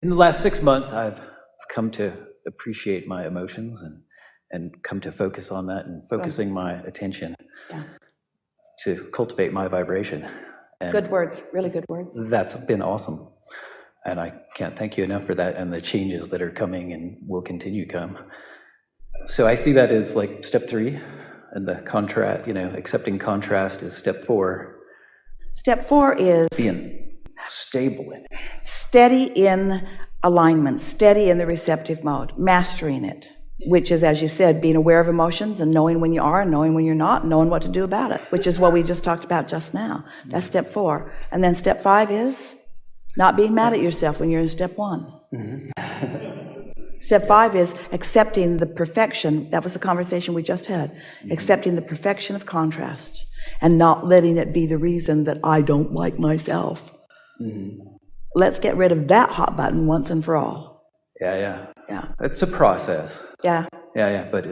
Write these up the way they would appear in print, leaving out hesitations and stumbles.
In the last 6 months, I've come to appreciate my emotions and come to focus on that and focusing my attention to cultivate my vibration. And good words, really good words. That's been awesome. And I can't thank you enough for that and the changes that are coming and will continue to come. So I see that as like step 3, and the contrast, accepting contrast is step 4. Step 4 is being stable in it. Steady in alignment, steady in the receptive mode, mastering it, which is, as you said, being aware of emotions and knowing when you are and knowing when you're not, and knowing what to do about it, which is what we just talked about just now. That's step 4. And then step 5 is not being mad at yourself when you're in step 1. Mm-hmm. Step 5 is accepting the perfection. That was the conversation we just had. Mm-hmm. Accepting the perfection of contrast and not letting it be the reason that I don't like myself. Mm-hmm. Let's get rid of that hot button once and for all. Yeah. It's a process. Yeah. But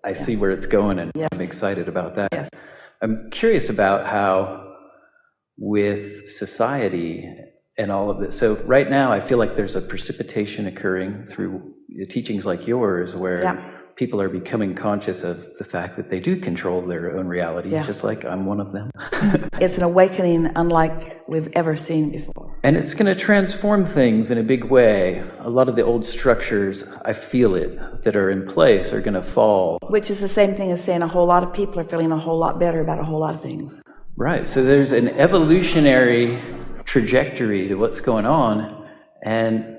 I see where it's going, and I'm excited about that. Yes. I'm curious about how with society and all of this. So right now I feel like there's a precipitation occurring through teachings like yours where people are becoming conscious of the fact that they do control their own reality, just like I'm one of them. It's an awakening unlike we've ever seen before. And it's going to transform things in a big way. A lot of the old structures, I feel it, that are in place are going to fall. Which is the same thing as saying a whole lot of people are feeling a whole lot better about a whole lot of things. Right. So there's an evolutionary trajectory to what's going on. And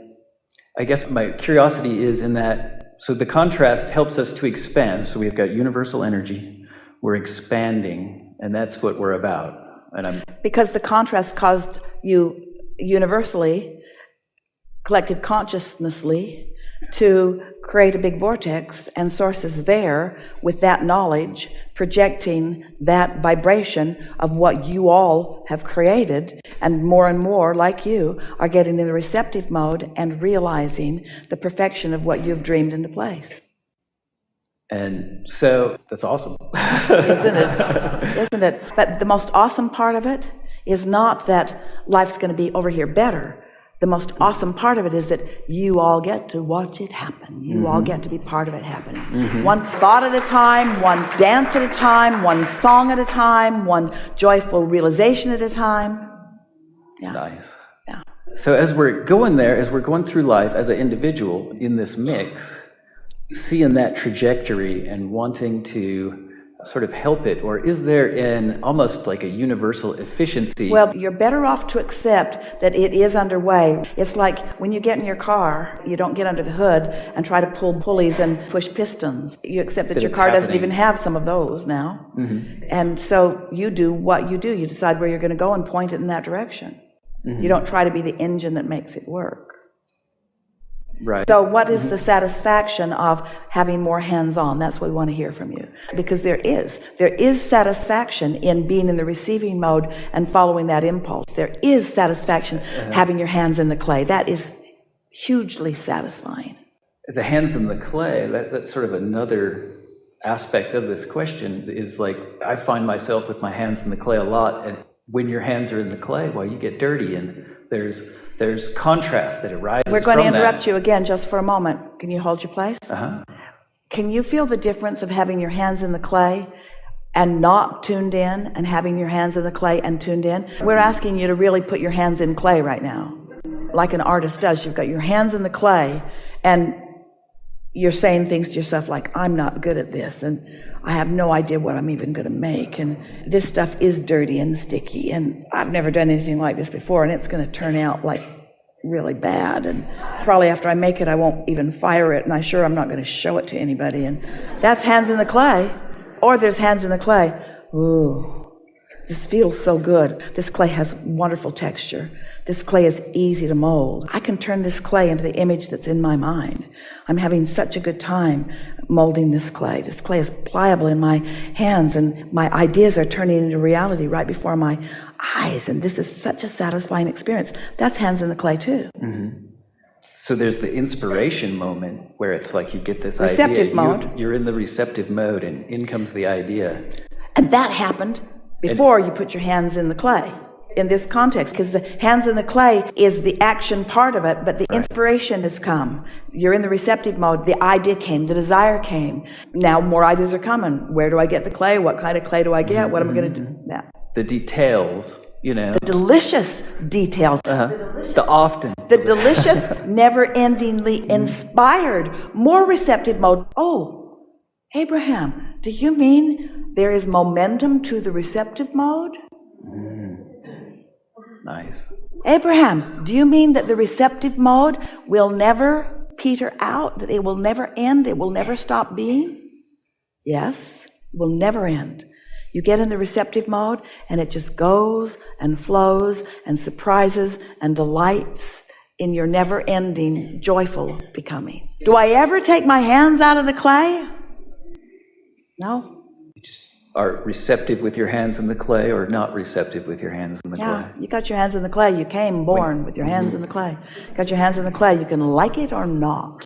I guess my curiosity is in that, so the contrast helps us to expand. So we've got universal energy, we're expanding, and that's what we're about. Because the contrast caused you universally, collective consciously, to create a big vortex and sources there with that knowledge, projecting that vibration of what you all have created, and more like you are getting in the receptive mode and realizing the perfection of what you've dreamed into place. And so that's awesome. Isn't it? But the most awesome part of it is not that life's going to be over here better. The most awesome part of it is that you all get to watch it happen. You all get to be part of it happening. Mm-hmm. One thought at a time, one dance at a time, one song at a time, one joyful realization at a time. Yeah. Nice. Yeah. So as we're going there, as we're going through life as an individual in this mix, seeing that trajectory and wanting to sort of help it, or is there almost like a universal efficiency? Well, you're better off to accept that it is underway. It's like when you get in your car, you don't get under the hood and try to pull pulleys and push pistons. You accept that your car doesn't even have some of those now. Mm-hmm. And so you do what you do. You decide where you're going to go and point it in that direction. Mm-hmm. You don't try to be the engine that makes it work. Right. So what is the satisfaction of having more hands-on? That's what we want to hear from you. Because there is satisfaction in being in the receiving mode and following that impulse. There is satisfaction having your hands in the clay. That is hugely satisfying. The hands in the clay, that's sort of another aspect of this question, is like I find myself with my hands in the clay a lot, and when your hands are in the clay, well, you get dirty, and there's contrast that arises. We're going to interrupt that. you again just for a moment. Can you hold your place? Uh-huh. Can you feel the difference of having your hands in the clay and not tuned in, and having your hands in the clay and tuned in? We're asking you to really put your hands in clay right now, like an artist does. You've got your hands in the clay, and you're saying things to yourself like, I'm not good at this, and I have no idea what I'm even going to make, and this stuff is dirty and sticky, and I've never done anything like this before, and it's going to turn out like really bad, and probably after I make it I won't even fire it, and I'm not going to show it to anybody. And that's hands in the clay. Or there's hands in the clay. Ooh, this feels so good. This clay has wonderful texture. This clay is easy to mold. I can turn this clay into the image that's in my mind. I'm having such a good time molding this clay. This clay is pliable in my hands, and my ideas are turning into reality right before my eyes, and this is such a satisfying experience. That's hands in the clay too. Mm-hmm. So there's the inspiration moment where it's like you get this receptive idea. Mode. You're in the receptive mode, and in comes the idea. And that happened before you put your hands in the clay. in this context, because the hands in the clay is the action part of it, but the inspiration has come. You're in the receptive mode. The idea came, the desire came. Now more ideas are coming. Where do I get the clay? What kind of clay do I get? What am I going to do? That. The details, The delicious details. The delicious, never-endingly inspired, more receptive mode. Oh, Abraham, do you mean there is momentum to the receptive mode? Nice. Abraham, do you mean that the receptive mode will never peter out, that it will never end, it will never stop being? Yes, it will never end. You get in the receptive mode and it just goes and flows and surprises and delights in your never-ending, joyful becoming. Do I ever take my hands out of the clay? No. You just are receptive with your hands in the clay, or not receptive with your hands in the clay? You got your hands in the clay. You came born with your hands in the clay. Got your hands in the clay. You can like it or not.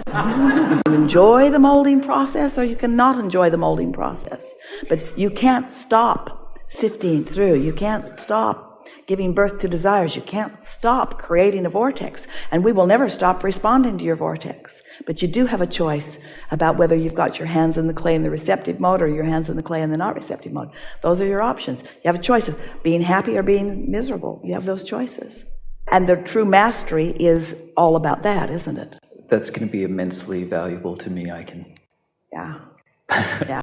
You can enjoy the molding process, or you can not enjoy the molding process. But you can't stop sifting through. You can't stop giving birth to desires. You can't stop creating a vortex. And we will never stop responding to your vortex. But you do have a choice about whether you've got your hands in the clay in the receptive mode or your hands in the clay in the not receptive mode. Those are your options. You have a choice of being happy or being miserable. You have those choices. And the true mastery is all about that, isn't it? That's going to be immensely valuable to me. I can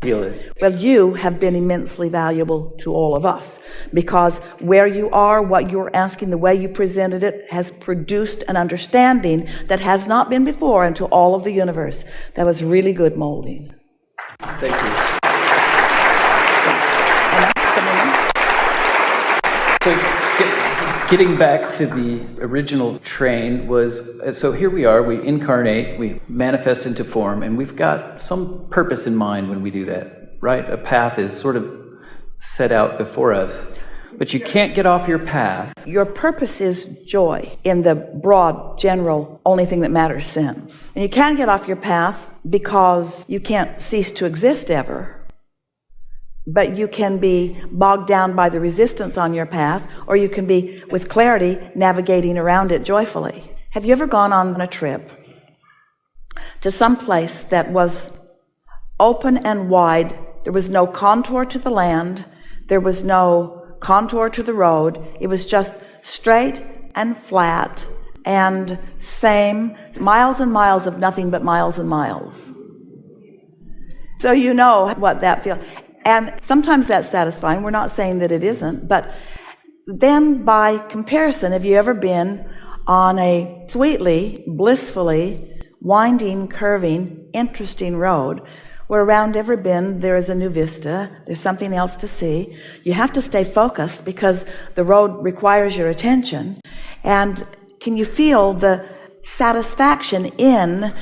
feel it. Well, you have been immensely valuable to all of us, because where you are, what you're asking, the way you presented it has produced an understanding that has not been before into all of the universe. That was really good molding. Thank you. So getting back to the original train was, so here we are, we incarnate, we manifest into form, and we've got some purpose in mind when we do that, right? A path is sort of set out before us, but you can't get off your path. Your purpose is joy in the broad, general, only thing that matters sense. And you can't get off your path because you can't cease to exist ever. But you can be bogged down by the resistance on your path, or you can be, with clarity, navigating around it joyfully. Have you ever gone on a trip to some place that was open and wide? There was no contour to the land. There was no contour to the road. It was just straight and flat and same, miles and miles of nothing but miles and miles. So you know what that feels. And sometimes that's satisfying. We're not saying that it isn't. But then by comparison, have you ever been on a sweetly, blissfully, winding, curving, interesting road where around every bend there is a new vista, there's something else to see? You have to stay focused because the road requires your attention. And can you feel the satisfaction in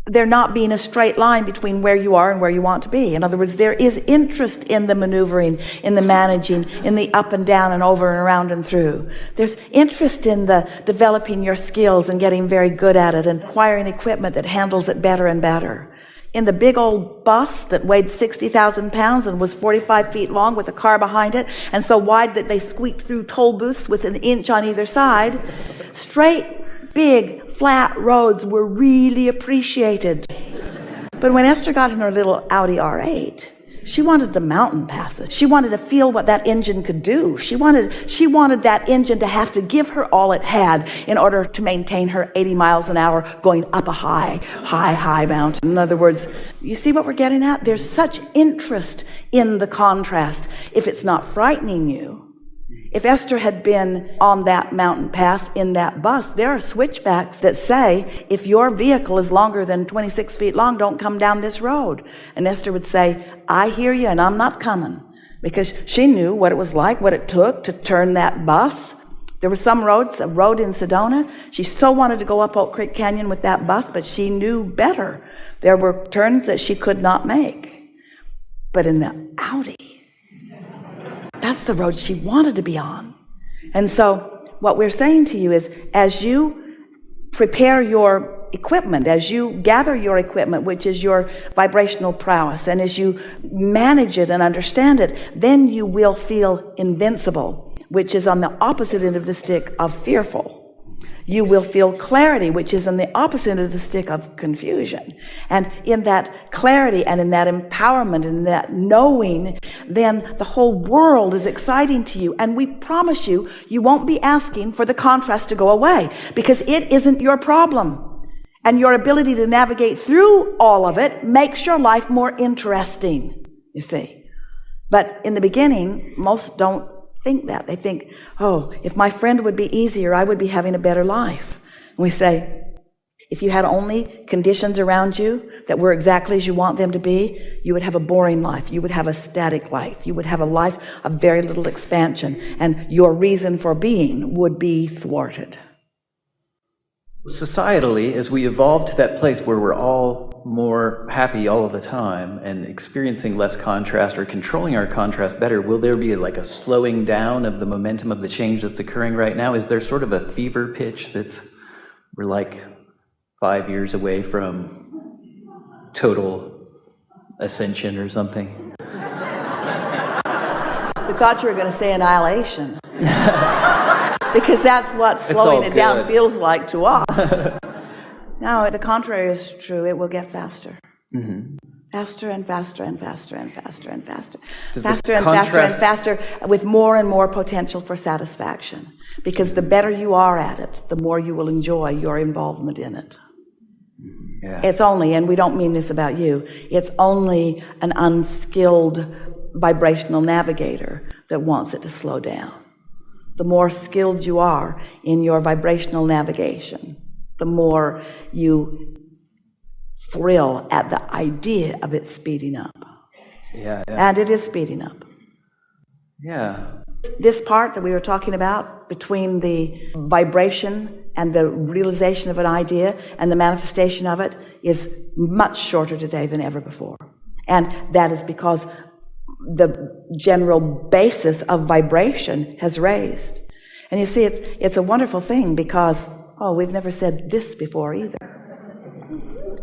there not being a straight line between where you are and where you want to be? In other words, there is interest in the maneuvering, in the managing, in the up and down and over and around and through. There's interest in the developing your skills and getting very good at it and acquiring equipment that handles it better and better. In the big old bus that weighed 60,000 pounds and was 45 feet long with a car behind it and so wide that they squeaked through toll booths with an inch on either side, straight, big, flat roads were really appreciated. But when Esther got in her little Audi R8, she wanted the mountain passes. She wanted to feel what that engine could do. She wanted that engine to have to give her all it had in order to maintain her 80 miles an hour going up a high mountain. In other words, you see what we're getting at? There's such interest in the contrast. If it's not frightening you, if Esther had been on that mountain pass in that bus, there are switchbacks that say, if your vehicle is longer than 26 feet long, don't come down this road. And Esther would say, I hear you and I'm not coming. Because she knew what it was like, what it took to turn that bus. There were some roads, a road in Sedona. She so wanted to go up Oak Creek Canyon with that bus, but she knew better. There were turns that she could not make. But in the Audi, that's the road she wanted to be on. And so what we're saying to you is, as you prepare your equipment, as you gather your equipment, which is your vibrational prowess, and as you manage it and understand it, then you will feel invincible. which is on the opposite end of the stick of fearful. You will feel clarity, which is on the opposite end of the stick of confusion. And in that clarity and in that empowerment and that knowing, then the whole world is exciting to you. And we promise you, you won't be asking for the contrast to go away, because it isn't your problem. And your ability to navigate through all of it makes your life more interesting, you see. But in the beginning, most don't think that. They think, oh, if my friend would be easier, I would be having a better life. And we say, if you had only conditions around you that were exactly as you want them to be, you would have a boring life. You would have a static life. You would have a life of very little expansion, and your reason for being would be thwarted. Societally, as we evolve to that place where we're all more happy all of the time and experiencing less contrast or controlling our contrast better, will there be like a slowing down of the momentum of the change that's occurring right now? Is there sort of a fever pitch we're like 5 years away from total ascension or something? We thought you were going to say annihilation. Because that's what slowing it down feels like to us. No, the contrary is true. It will get faster. Mm-hmm. Faster and faster and faster and faster and faster. Faster and faster and faster, with more and more potential for satisfaction. Because the better you are at it, the more you will enjoy your involvement in it. Yeah. It's only, and we don't mean this about you, it's only an unskilled vibrational navigator that wants it to slow down. The more skilled you are in your vibrational navigation, the more you thrill at the idea of it speeding up. Yeah. And it is speeding up. Yeah. This part that we were talking about between the vibration and the realization of an idea and the manifestation of it is much shorter today than ever before. And that is because the general basis of vibration has raised. And you see, it's a wonderful thing because, we've never said this before either.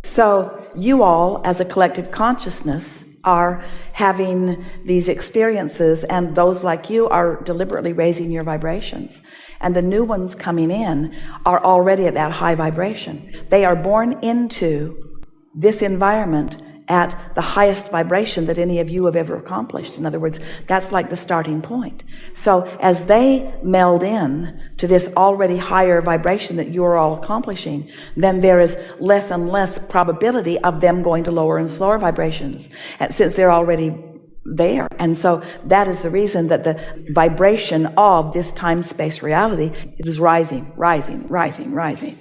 So you all, as a collective consciousness, are having these experiences, and those like you are deliberately raising your vibrations. And the new ones coming in are already at that high vibration. They are born into this environment at the highest vibration that any of you have ever accomplished. In other words, that's like the starting point. So as they meld in to this already higher vibration that you're all accomplishing, then there is less and less probability of them going to lower and slower vibrations, and since they're already there. And so that is the reason that the vibration of this time-space reality, it is rising, rising, rising, rising.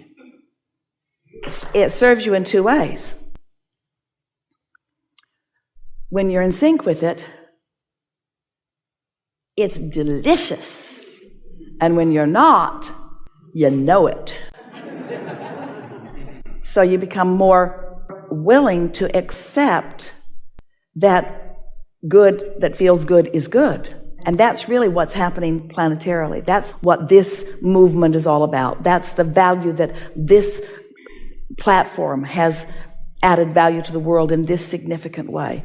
It serves you in two ways. When you're in sync with it, it's delicious. And when you're not, you know it. So you become more willing to accept that good that feels good is good. And that's really what's happening planetarily. That's what this movement is all about. That's the value that this platform has added value to the world in this significant way.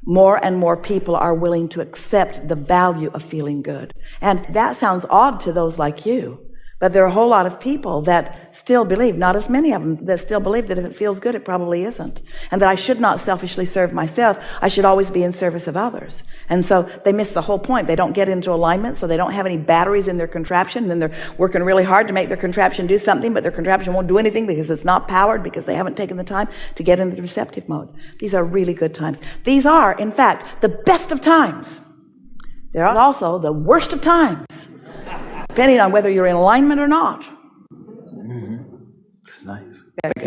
More and more people are willing to accept the value of feeling good. And that sounds odd to those like you, but there are a whole lot of people that still believe, not as many of them, that still believe that if it feels good, it probably isn't. And that I should not selfishly serve myself. I should always be in service of others. And so they miss the whole point. They don't get into alignment, so they don't have any batteries in their contraption. And then they're working really hard to make their contraption do something, but their contraption won't do anything because it's not powered, because they haven't taken the time to get into the receptive mode. These are really good times. These are, in fact, the best of times. They're also the worst of times, depending on whether you're in alignment or not. Mm-hmm. It's nice. Okay.